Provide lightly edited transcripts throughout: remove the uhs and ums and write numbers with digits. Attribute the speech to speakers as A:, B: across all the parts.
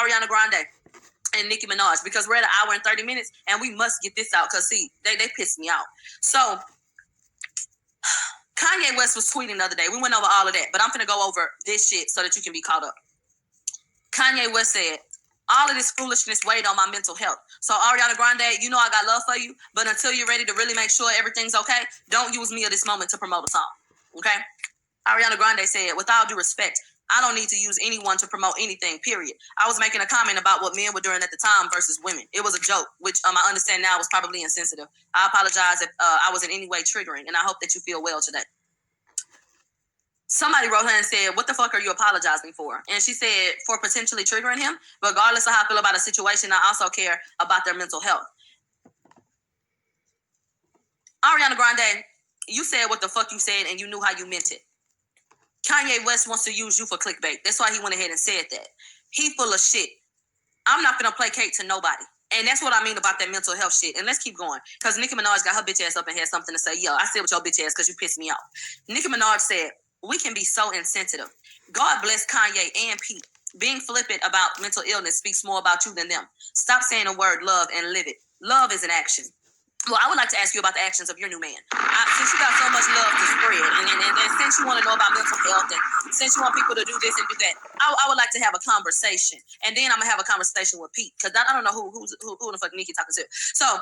A: Ariana Grande and Nicki Minaj, because we're at an hour and 30 minutes and we must get this out because, see, they pissed me off. So, Kanye West was tweeting the other day. We went over all of that, but I'm going to go over this shit so that you can be caught up. Kanye West said, all of this foolishness weighed on my mental health. So, Ariana Grande, you know I got love for you, but until you're ready to really make sure everything's okay, don't use me at this moment to promote a song, okay? Ariana Grande said, with all due respect, I don't need to use anyone to promote anything, period. I was making a comment about what men were doing at the time versus women. It was a joke, which I understand now was probably insensitive. I apologize if I was in any way triggering, and I hope that you feel well today. Somebody wrote her and said, what the fuck are you apologizing for? And she said, for potentially triggering him. Regardless of how I feel about a situation, I also care about their mental health. Ariana Grande, you said what the fuck you said, and you knew how you meant it. Kanye West wants to use you for clickbait. That's why he went ahead and said that. He full of shit. I'm not going to placate to nobody. And that's what I mean about that mental health shit. And let's keep going. Because Nicki Minaj got her bitch ass up and had something to say. Yo, I said with your bitch ass because you pissed me off. Nicki Minaj said, we can be so insensitive. God bless Kanye and Pete. Being flippant about mental illness speaks more about you than them. Stop saying the word love and live it. Love is an action. Well, I would like to ask you about the actions of your new man. Since you got so much love to spread, and since you want to know about mental health, and since you want people to do this and do that, I would like to have a conversation. And then I'm going to have a conversation with Pete, because I don't know who the fuck Nicki talking to. So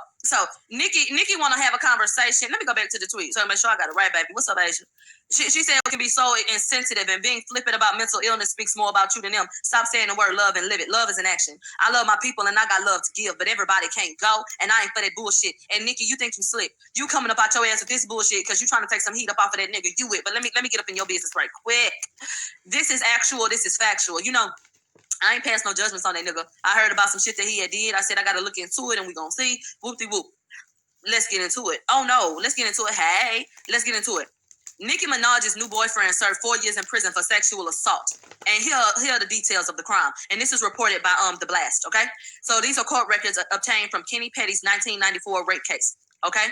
A: Nicki want to have a conversation. Let me go back to the tweet so I make sure I got it right, baby. What's up, Asia? She said it can be so insensitive, and being flippant about mental illness speaks more about you than them. Stop saying the word love and live it. Love is an action. I love my people, and I got love to give, but everybody can't go, and I ain't for that bullshit. And Nicki, you think you slick. You coming up out your ass with this bullshit because you trying to take some heat up off of that nigga. You it. But let me get up in your business right quick. This is actual. This is factual. You know, I ain't passed no judgments on that nigga. I heard about some shit that he had did. I said I got to look into it, and we gonna see. Whoop-de-whoop. Let's get into it. Oh, no. Let's get into it. Hey, let's get into it. Nicki Minaj's new boyfriend served 4 years in prison for sexual assault. And here are the details of the crime. And this is reported by The Blast, okay? So these are court records obtained from Kenny Petty's 1994 rape case, okay?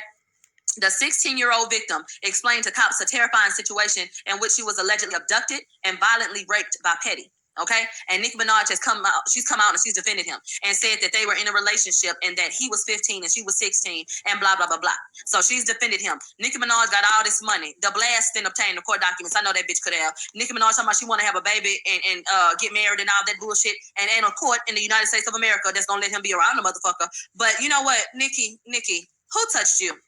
A: The 16-year-old victim explained to cops a terrifying situation in which she was allegedly abducted and violently raped by Petty. Okay, and Nicki Minaj has come out. She's come out and she's defended him and said that they were in a relationship and that he was 15 and she was 16 and blah blah blah blah. So she's defended him. Nicki Minaj got all this money. The Blast then obtained the court documents. I know that bitch could have. Nicki Minaj talking about she want to have a baby and get married and all that bullshit. And ain't a court in the United States of America that's gonna let him be around the motherfucker. But you know what, Nicki, who touched you?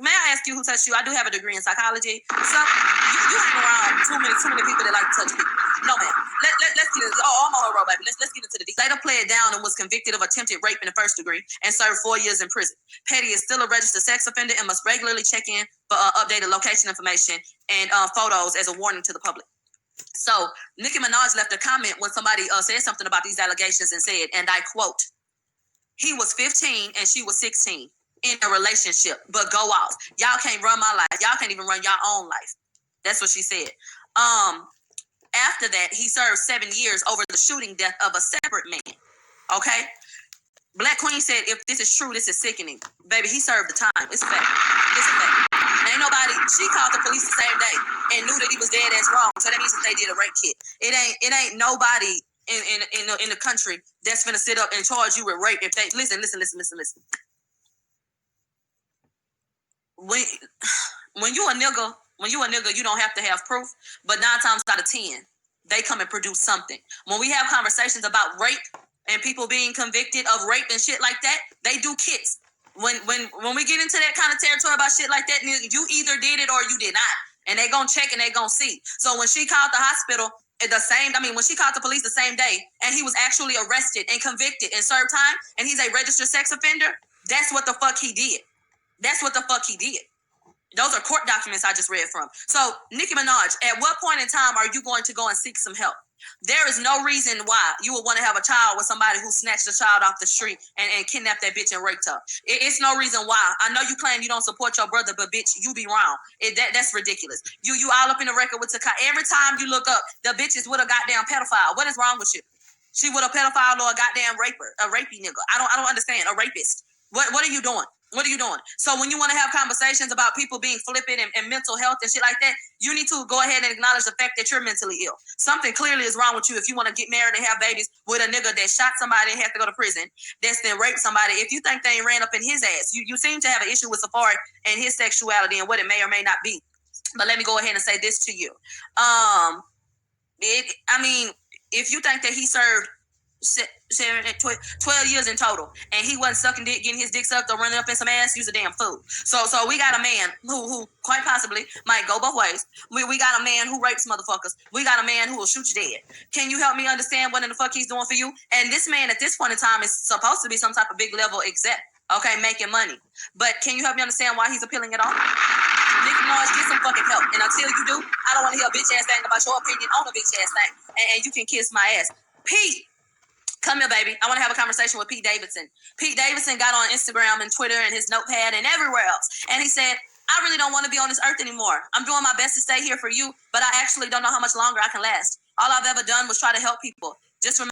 A: May I ask you who touched you? I do have a degree in psychology. So you hang around too many people that like to touch people. No, man. Let's get into I'm on a roll, baby. Let's get into the details. Later played down and was convicted of attempted rape in the first degree and served 4 years in prison. Petty is still a registered sex offender and must regularly check in for updated location information and photos as a warning to the public. So Nicki Minaj left a comment when somebody said something about these allegations and said, and I quote, he was 15 and she was 16. In a relationship, but go off. Y'all can't run my life. Y'all can't even run your own life. That's what she said. After that, he served 7 years over the shooting death of a separate man. Okay? Black Queen said, if this is true, this is sickening. Baby, he served the time. It's a fact. It's a fact. Ain't nobody, she called the police the same day and knew that he was dead as wrong. So that means that they did a rape kit. It ain't nobody in the country that's gonna sit up and charge you with rape if they listen. When you a nigga, you don't have to have proof. But 9 times out of 10, they come and produce something. When we have conversations about rape and people being convicted of rape and shit like that, they do kits. When we get into that kind of territory about shit like that, you either did it or you did not, and they gonna check and they gonna see. So when she called the hospital when she called the police the same day, and he was actually arrested and convicted and served time, and he's a registered sex offender, that's what the fuck he did. Those are court documents I just read from. So, Nicki Minaj, at what point in time are you going to go and seek some help? There is no reason why you would want to have a child with somebody who snatched a child off the street and kidnapped that bitch and raped her. It's no reason why. I know you claim you don't support your brother, but bitch, you be wrong. That's ridiculous. You all up in the record with Takai. Every time you look up, the bitch is with a goddamn pedophile. What is wrong with you? She with a pedophile or a goddamn raper, a rapey nigga. I don't understand. A rapist. What are you doing? What are you doing? So when you want to have conversations about people being flippant and mental health and shit like that, you need to go ahead and acknowledge the fact that you're mentally ill. Something clearly is wrong with you if you want to get married and have babies with a nigga that shot somebody and had to go to prison, that's then raped somebody, if you think they ain't ran up in his ass, you seem to have an issue with Safari and his sexuality and what it may or may not be. But let me go ahead and say this to you. If you think that he served 12 years in total, and he wasn't sucking dick, getting his dick sucked, or running up in some ass, you's a damn fool. So we got a man who quite possibly might go both ways. We got a man who rapes motherfuckers. We got a man who will shoot you dead. Can you help me understand what in the fuck he's doing for you? And this man at this point in time is supposed to be some type of big level exec, okay, making money. But can you help me understand why he's appealing at all? Nicki Minaj, get some fucking help. And until you do, I don't want to hear a bitch ass thing about your opinion on a bitch ass thing. And you can kiss my ass. Pete, come here, baby. I want to have a conversation with Pete Davidson. Pete Davidson got on Instagram and Twitter and his notepad and everywhere else. And he said, I really don't want to be on this earth anymore. I'm doing my best to stay here for you, but I actually don't know how much longer I can last. All I've ever done was try to help people. Just remember